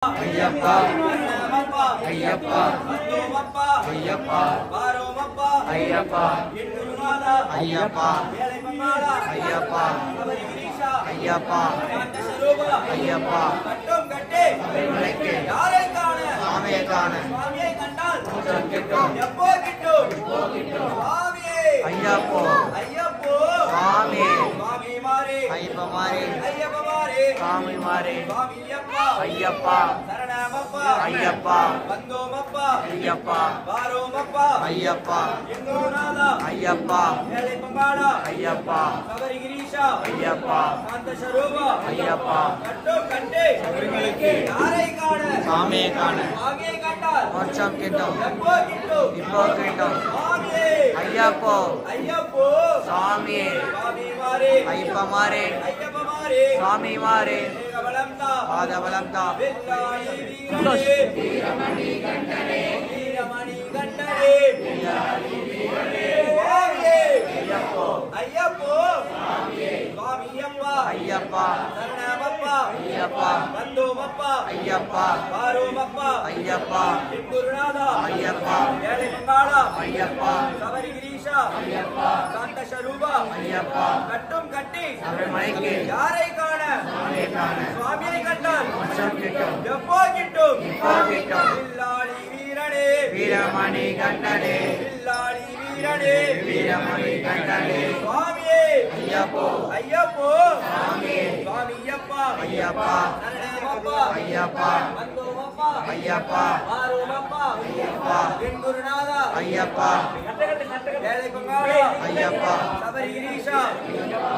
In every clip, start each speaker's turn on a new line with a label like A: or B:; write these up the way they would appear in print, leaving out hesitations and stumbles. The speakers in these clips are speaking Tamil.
A: ஐயப்பா ஐயப்பா ஐயப்பா ஐயப்பா ஐயப்பா ஐயப்பா ஐயப்பா ஐயப்பா சாமியை காண ஐயப்போ சாமி ஐயப்ப மாறே சாமி மாறே ஐயப்பா ஐயப்பா ஐயப்பா ஐயப்பா ஐயப்பா ஐயப்பா ஐயப்பா ஐயப்பா சாமியை காண மோட்சம் கிட்டும் இப்போ கிட்டும் ஐயப்போ சாமி ஐயப்ப மாறே சாமி மாறே பாதபலம் தா ஐயப்பா ஐயப்பா ஐயப்பா ஐயப்பா ஐயப்பா ஐயப்பா ஐயப்பா ஐயப்பா ஐயப்பா கட்டும் கட்டி மலைக்கு யாரை காண சுவாமியை கண்டால் எப்போ கிட்டும் இப்போ கிட்டும் வில்லாளி வீரனே வீரமணி கண்டனே வில்லாளி வீரனே வீரமணி கண்டனே சுவாமியே ஐயப்போ ஐயப்போ சுவாமி சுவாமியப்பா ஐயப்பா சரணமப்பா ஐயப்பா வந்தோமப்பா ஐயப்பா ஆரோமப்பா ஐயப்பா என் குருநாதா ஐயப்பா ஏழை பங்காளா ஐயப்பா சபரிகிரீஷா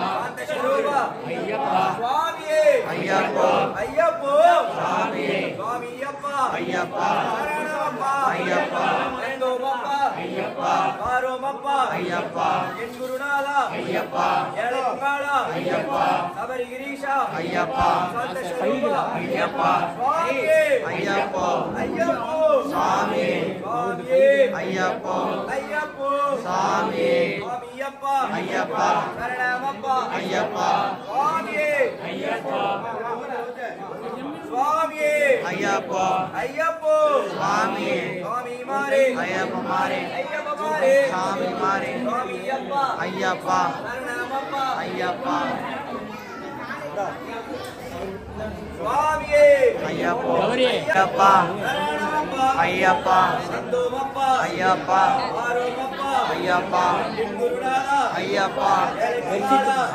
A: சாந்த ஸ்வரூபா ஐயப்பா சுவாமியே ஐயப்போ ஐயப்போ சுவாமி சுவாமியப்பா ஐயப்பா சரணமப்பா ஐயப்பா வந்தோமப்பா ஐயப்பா ஆரோமப்பா ஐயப்பா என் குருநாதா ஐயப்பா ஏழை பங்காளா ஐயப்பா சபரிகிரீஷா ஐயப்பா சாந்த ஸ்வரூபா ஐயப்பா சுவாமியே ஐயப்போ ஐயப்போ சுவாமி சுவாமியே ஐயப்போ ஐயப்போ சுவாமி சுவாமியப்பா ஐயப்பா சரணமப்பா ஐயப்பா சுவாமியே ஐயப்பா சுவாமியே ஐயப்போ ஐயப்போ சுவாமி சுவாமி மாறே ஐயப்ப மாறே ஐயப்ப மாறே சாமி மாறே சுவாமியப்பா ஐயப்பா சரணமப்பா ஐயப்பா சுவாமியே ஐயப்போ ஐயப்பா ஐயப்பா சந்தோமப்பா ஐயப்பா ஆரோமப்பா ஐயப்பா என் குருநாதா ஐயப்பா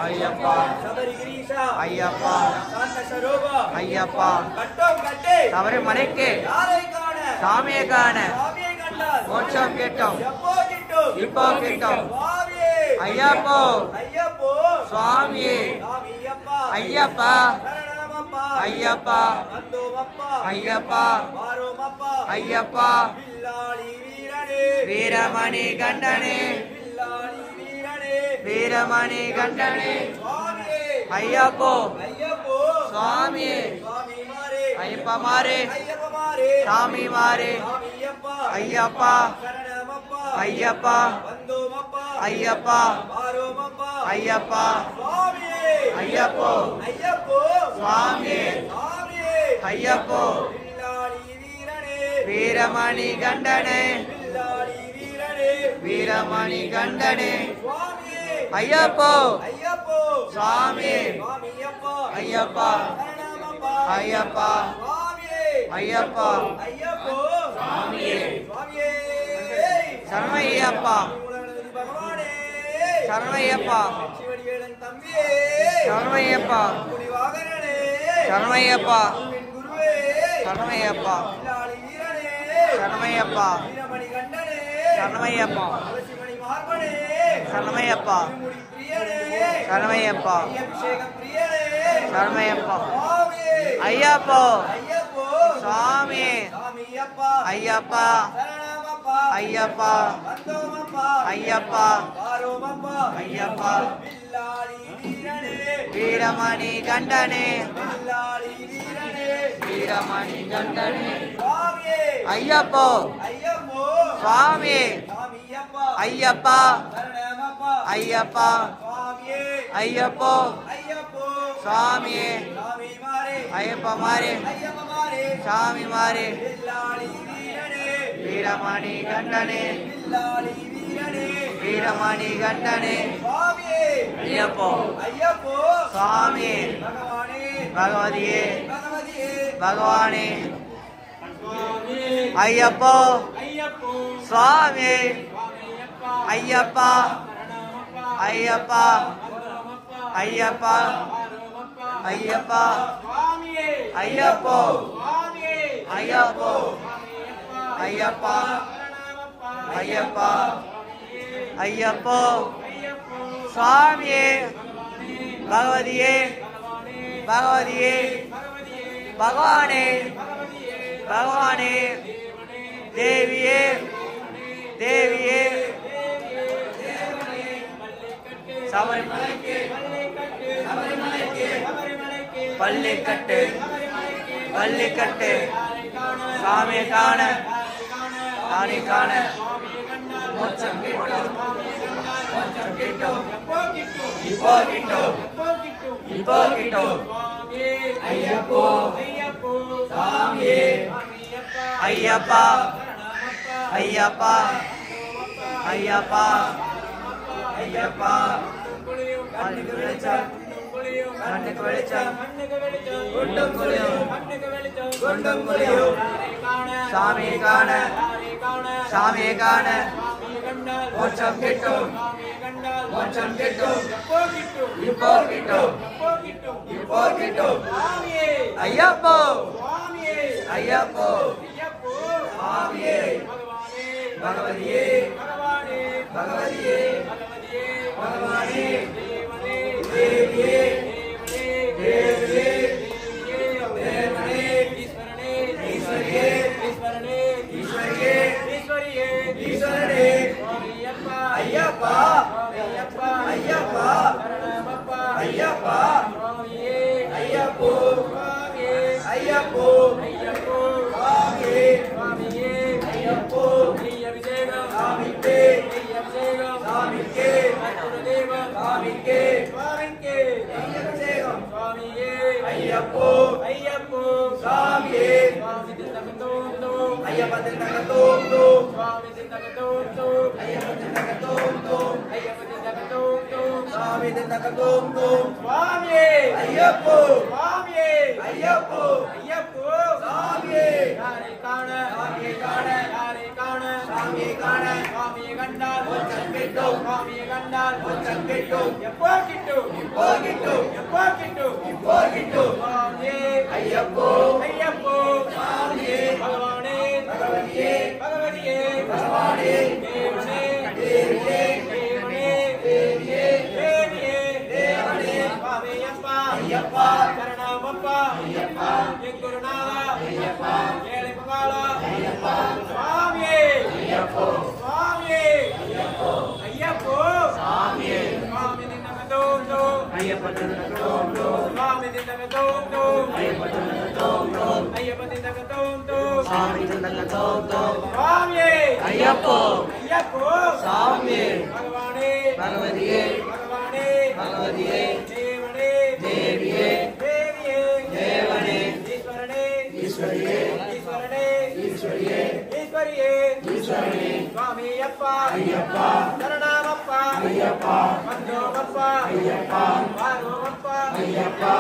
A: ஐயப்பா சபரிகிரீஷா ஐயப்பா சாந்த ஸ்வரூபா ஐயப்பா கட்டும் கட்டே அவரை மலைக்கு யாரை காண சாமியை காண சாமியை கண்டால் மோட்சம் கிட்டும் எப்போ கிட்டும் இப்போ கிட்டும் சுவாமியே ஐயப்போ ஐயப்போ சுவாமியே சுவாமியப்பா ஐயப்பா ஐயப்பா ஐயப்பா ஐயப்பா வில்லாளி வீரனே வீரமணி கண்டனே வில்லாளி வீரனே வீரமணி கண்டனே சுவாமியே ஐயப்போ ஐயப்போ சுவாமியே சுவாமி மாறே ஐயப்ப மாறே ஐயப்ப மாறே சாமி மாறே சாமியப்பா ஐயப்பா சரணமப்பா ஐயப்பா வந்தோமப்பா ஐயப்பா ஆரோமப்பா ஐயப்பா சுவாமியே ஐயப்போ ஐயப்போ சுவாமியே சுவாமியே ஐயப்போ வில்லாளி வீரனே வீரமணி கண்டனே வில்லாளி வீரனே வீரமணி கண்டனே சுவாமியே ஐயப்போ ஐயப்போ சுவாமியே சுவாமியப்பா ஐயப்பா சரணமப்பா ஐயப்பா சுவாமியே ஐயப்பா ஐயப்போ சுவாமியே சுவாமியே சரணமையப்பா பகவானே சரணமையப்பா சிவடிவேலன் தம்பியே சரணமையப்பா குடிவாகனே சரணமையப்பா குருவே சரணமையப்பா வில்லாளி வீரனே சரணமையப்பா வீரமணி கண்டனே சரணமையப்பா துளசிமணி மார்பனே சரணமையப்பா முடி பிரியனே சரணமையப்பா அபிஷேகம் பிரியனே சரணமையப்பா சுவாமியே ஐயப்போ ஐயப்போ சுவாமி சாமியப்பா ஐயப்பா சரணமப்பா ஐயப்பா வந்தோமப்பா ஐயப்பா ஆரோமப்பா ஐயப்பா வில்லாளி வீரனே வீரமணி கண்டனே வில்லாளி வீரனே வீரமணி கண்டனே சுவாமியே ஐயப்போ ஐயப்போ சுவாமி சாமியப்பா ஐயப்பா சரணமப்பா ஐயப்பா சுவாமியே ஐயப்போ ஐயப்போ சுவாமியே சாமி மாறே ஐயப்ப மாறே ஐயப்ப மாறே சாமி மாறே
B: வில்லாளி வீரனே
A: வீரமணி கண்டனே
B: வில்லாளி வீரனே
A: வீரமணி கண்டனே
B: சுவாமியே
A: ஐயப்போ
B: ஐயப்போ
A: சுவாமி
B: பகவானே
A: பகவதியே
B: பகவதியே
A: பகவானே
B: சுவாமி
A: ஐயப்போ
B: ஐயப்போ
A: சுவாமி
B: ஐயப்பா
A: ஐயப்பா
B: ஐயப்பா
A: ஐயப்பா ஐயப்பா
B: சுவாமியே
A: ஐயப்போ
B: சுவாமியே
A: ஐயப்போ ஐயப்பா ஐயப்பா ஐயப்போ சுவாமியே பகவதியே பகவதியே பகவானே பகவானே தேவியே தேவியே சபரிமலைக்கு பள்ளிக்கட்டு பள்ளிக்கட்டு சாமி காண சாமி காண மோட்சம் கிட்டும் மோட்சம் கிட்டும் இப்போ கிட்டும் இப்போ கிட்டும் ஐயப்போ சாமியே ஐயப்பா ஐயப்பா ஐயப்பா ஐயப்பா கண்ணுக்கு வெளிச்சம் கண்ணுக்கு வெளிச்சம் குண்டும் குளியும் குண்டும் குளியும் சாமி காண சாமி காண மோட்சம் கிட்டும் மோட்சம் கிட்டும் இப்போ கிட்டும் இப்போ கிட்டும் ஐயப்போ ஐயப்போ சுவாமியே பகவதியே பகவதியே பகவானே தேவியே தேவியே தேவனே ஈஸ்வரியே ஈஸ்வரியே ஈஸ்வரனே ஐயப்பா ஐயப்பா ஐயப்பா ஐயப்போ ஐயப்போ சுவாமியே ஐயப்போ சாமிக்கே சாமிக்கே சாமிக்கே அபிஷேகம் ஐயப்போ ஐயப்போ சாமியே ஐயப்பத்தின் தகத்தோம் தோம் ஐயப்பத்தின் தகத்தோம் தோம் சாமியின் தகத்தோம் தோம் சுவாமியே ஐயப்போ சுவாமியே ஐயப்போ ஐயப்போ சாமியே யாரை காண சாமியை காண யாரை காண சாமியை காண சாமியை கண்டால் மோட்சம் கிட்டும் சாமியை கண்டால் மோட்சம் கிட்டும் எப்போ கிட்டும் இப்போ கிட்டும் எப்போ கிட்டும் இப்போ கிட்டும் சுவாமியே ஐயப்போ ஐயப்போ சாமியே பகவானே பகவதியே பகவதியே பகவானே தேவனே தேவியே தேவனே தேவியே தேவியே தேவனே சுவாமியப்பா ஐயப்பா சரணமப்பா ஐயப்பா என் குருநாதா ஐயப்பா ஏழை பகாலா ஐயப்பா சுவாமியே ஐயப்போ சுவாமியே ஐயப்போ ஐயப்போ சாமியே சுவாமி நின்னமதோந்தோ ஐயப்ப நின்னமதோந்தோ சுவாமி நின்னமதோந்தோ ஐயப்ப நின்னமதோந்தோ ஐயப்ப நின்னமதோந்தோ சாமி நின்னமதோந்தோ சுவாமியே ஐயப்போ ஐயப்போ சாமியே பகவானே பகவதியே பகவானே பகவதியே தேவனே தேவியே தேவியே தேவனே ஈஸ்வரனே ஈஸ்வரியே ஈஸ்வரனே ஈஸ்வரியே ஈஸ்வரியே ஈஸ்வரனே சுவாமி அப்பா ஐயப்பா சரணமப்பா ஐயப்பா மஞ்சோமப்பா ஐயப்பா வாரோமப்பா ஐயப்பா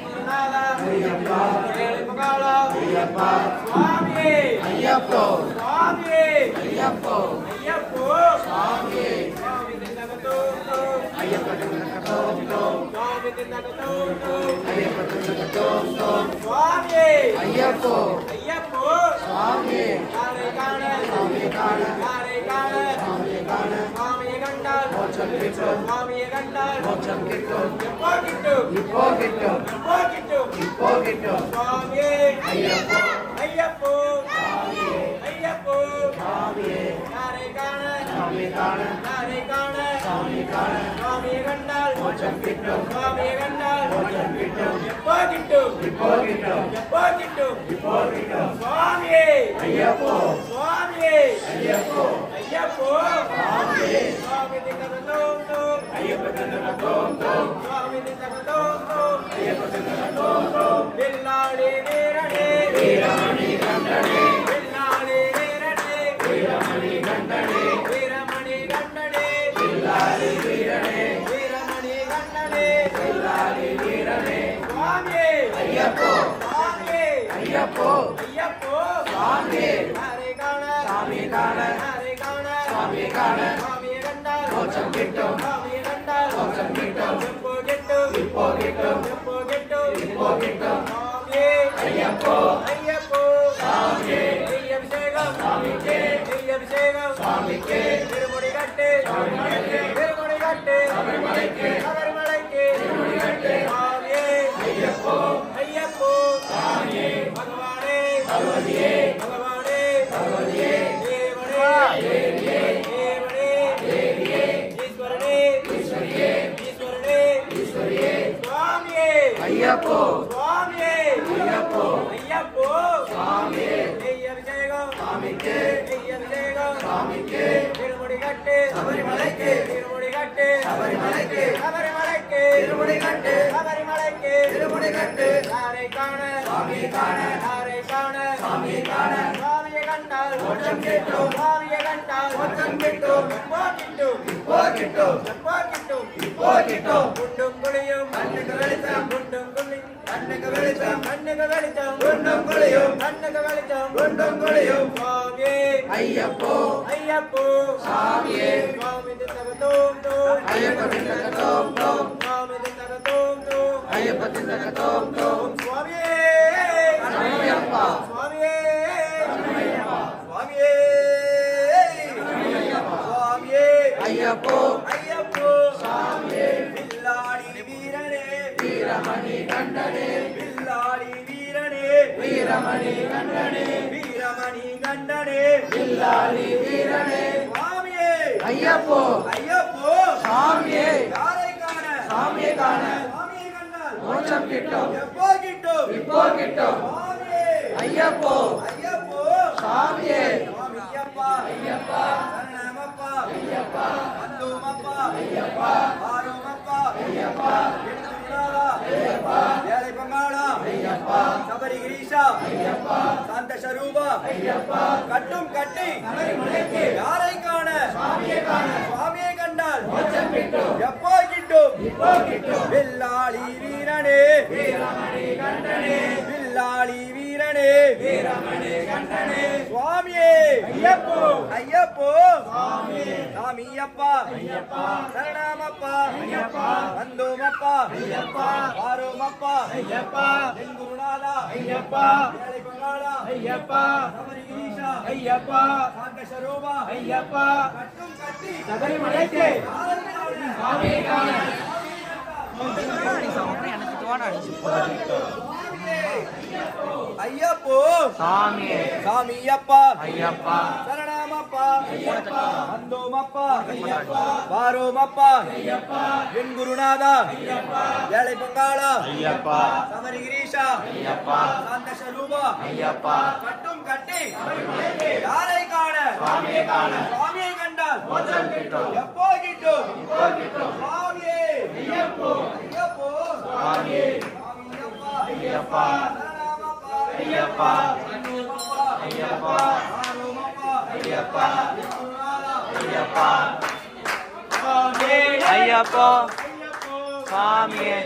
A: குருநாதா ஐயப்பா ஏழை பகாலா ஐயப்பா சுவாமியே ஐயப்போ சுவாமியே ஐயப்போ ஐயப்போ சுவாமியே சுவாமி நின்னமதோந்தோ ஐயப்ப நின்னமதோந்தோ சுவாமி நின்னமதோந்தோ ஐயப்ப நின்னமதோந்தோ சுவாமியே ஐயப்போ ஐயப்போ சுவாமியே யாரை காண சாமியை காண யாரை காண சாமியை காண சாமியை கண்டால் மோட்சம் கிட்டும் சாமியை கண்டால் மோட்சம் கிட்டும் எப்போ கிட்டும் இப்போ கிட்டும் எப்போ கிட்டும் இப்போ கிட்டும் சுவாமியே ஐயப்போ ஐயப்போ சாமியே ஐயப்போ சாமியே யாரை காண சாமியை காண யாரை காண சாமியை காண சாமியை கண்டால் மோட்சம் கிட்டும் சாமியை கண்டால் மோட்சம் கிட்டும் எப்போ கிட்டும் இப்போ கிட்டும் எப்போ கிட்டும் இப்போ கிட்டும் சுவாமியே ஐயப்போ சுவாமியே ஐயப்போ ஐயப்போ சுவாமியே சுவாமி நின்னமதோந்தோ ஐயப்ப நின்னமதோந்தோ சுவாமி நின்னமதோந்தோ ஐயப்ப நின்னமதோந்தோ வில்லாளி வீரனே வீரனே ஐயப்போ
B: ஐயப்போ
A: சாமியே
B: யாரை காண
A: சாமியை காண
B: யாரை காண
A: சாமியை காண
B: சாமியை கண்டால்
A: மோட்சம் கிட்டும்
B: சாமியை கண்டால்
A: மோட்சம் கிட்டும்
B: எப்போ கிட்டும்
A: இப்போ கிட்டும்
B: எப்போ கிட்டும்
A: இப்போ கிட்டும்
B: சாமியே
A: ஐயப்போ
B: ஐயப்போ
A: சாமியே
B: நெய் அபிஷேகம்
A: சாமிக்கே
B: நெய் அபிஷேகம்
A: சாமிக்கே
B: திருமுடி கட்டு திருமுடி கட்டு
A: சபரிமலைக்கு
B: சபரிமலைக்கு
A: திருமுடி கட்டு
B: சாமியே
A: ஐயப்போ
B: ஐயப்போ
A: சாமியே
B: பகவானே
A: பகவதியே
B: பகவானே
A: பகவதியே
B: தேவனே
A: தேவியே
B: தேவனே
A: தேவியே
B: ஈஸ்வரனே
A: ஈஸ்வரியே
B: ஈஸ்வரனே
A: ஈஸ்வரியே
B: சுவாமியே
A: ஐயப்போ
B: சுவாமியே
A: ஐயப்போ
B: ஐயப்போ
A: சாமியே
B: நெய் அபிஷேகம்
A: சாமிக்கே
B: நெய் அபிஷேகம்
A: சாமிக்கே
B: திருமுடி கட்டு
A: சபரிமலைக்கு
B: திருமுடி கட்டு
A: சபரிமலைக்கு
B: சபரிமலைக்கு
A: திருமுடி கட்டு
B: சபரிமலைக்கு
A: திருமுடி கட்டு
B: யாரை காண
A: சாமியை காண
B: யாரை காண
A: சாமியை காண
B: சுவாமியை கண்டால்
A: மோட்சம் கிட்டும்
B: சுவாமியை கண்டால்
A: மோட்சம் கிட்டும்
B: எப்போ கிட்டும்
A: இப்போ கிட்டும்
B: எப்போ கிட்டும்
A: இப்போ கிட்டும்
B: குண்டும் குழியும்
A: கண்ணுக்கு வெளிச்சம்
B: குண்டும் குழியும்
A: கண்ணுக்கு வெளிச்சம்
B: கண்ணுக்கு வெளிச்சம்
A: குண்டும் குழியும்
B: கண்ணுக்கு வெளிச்சம்
A: குண்டும் குழியும்
B: சுவாமியே
A: ஐயப்போ
B: ஐயப்போ
A: சாமியே
B: சுவாமி தித்தகத்தோம் தோம்
A: ஐயப்ப திண்டகத்தோம் தோம்
B: சுவாமி தித்தகத்தோம் தோம்
A: ஐயப்ப திண்டகத்தோம் தோம்
B: சுவாமியே
A: சரணமையப்பா
B: சுவாமியே
A: சுவாமியே சுவாமியே ஐயப்போ
B: ஐயப்போ
A: சாமியே
B: வில்லாளி வீரனே
A: வீரமணி கண்டனே
B: வில்லாளி வீரனே
A: வீரமணி கண்டனே
B: வீரமணி கண்டனே
A: வில்லாளி வீரனே
B: சுவாமியே
A: ஐயப்போ
B: ஐயப்போ
A: சாமியே
B: யாரை காண
A: சாமியை காண
B: சுவாமியை கண்டால்
A: மோட்சம் கிட்டும்
B: எப்போ கிட்டும்
A: இப்போ கிட்டும்
B: சுவாமியே
A: ஐயப்போ
B: ஐயப்போ
A: சாமியே
B: சுவாமி ஐயப்பா
A: ஐயப்பா
B: சரணமப்பா
A: ஐயப்பா
B: வந்தோமப்பா
A: ஐயப்பா
B: ஆரோமப்பா
A: ஐயப்பா
B: எடுத்துள்ளாரா
A: ஐயப்பா
B: ஏழை பங்காளா
A: ஐயப்பா
B: சபரி கிரீஷா
A: ஐயப்பா
B: சாந்த ஸ்வரூபா
A: ஐயப்பா
B: கட்டும் கட்டி
A: சபரிமலைக்கு
B: யாரை காண
A: சாமியை காண
B: சுவாமியை கண்டால்
A: மோட்சம் கிட்டும்
B: எப்போ கிட்டும்
A: இப்போ கிட்டும்
B: வில்லாளி வீரனே
A: வீரமணி கண்டனே
B: வில்லாளி வீரனே
A: வீரமணி கண்டனே
B: சுவாமியே
A: ஐயப்போ
B: ஐயப்போ
A: சாமியே
B: சாமி ஐயப்பா
A: ஐயப்பா
B: சரணமப்பா
A: ஐயப்பா
B: வந்தோமப்பா
A: ஐயப்பா
B: ஆரோமப்பா
A: ஐயப்பா
B: என் குருநாதா
A: ஐயப்பா
B: ஏழை பங்காளா
A: ஐயப்பா
B: சபரி கிரீஷா
A: ஐயப்பா
B: சாந்த ஸ்வரூபா
A: ஐயப்பா
B: கட்டும் கட்டி
A: சபரிமலைக்கு
B: யாரை காண
A: சாமியை காண
B: ஐயப்போ
A: சாமியே
B: சாமி ஐயப்பா
A: ஐயப்பா
B: சரணமப்பா
A: ஐயப்பா
B: வந்தோமப்பா
A: ஐயப்பா
B: வாரோமப்பா
A: ஐயப்பா
B: என் குருநாதா
A: ஐயப்பா
B: ஏழை பங்காளா
A: ஐயப்பா
B: சபரி கிரீஷா
A: ஐயப்பா
B: சாந்த ஸ்வரூபா
A: ஐயப்பா
B: கட்டும் கட்டி யாரை காண
A: சாமியை காண
B: சுவாமியை கண்டால்
A: மோட்சம் கிட்டும்
B: எப்போ கிட்டும்
A: இப்போ கிட்டும்
B: சுவாமியே
A: ஐயப்போ
B: ஐயப்போ
A: சாமியே
B: சாமி ஐயப்பா
A: ஐயப்பா
B: சரணமப்பா
A: ஐயப்பா
B: வந்தோமப்பா
A: ஐயப்பா
B: வாரோமப்பா
A: ஐயப்பா
B: என் குருநாதா
A: ஐயப்பா
B: சுவாமியே
A: ஐயப்போ
B: ஐயப்போ
A: சாமியே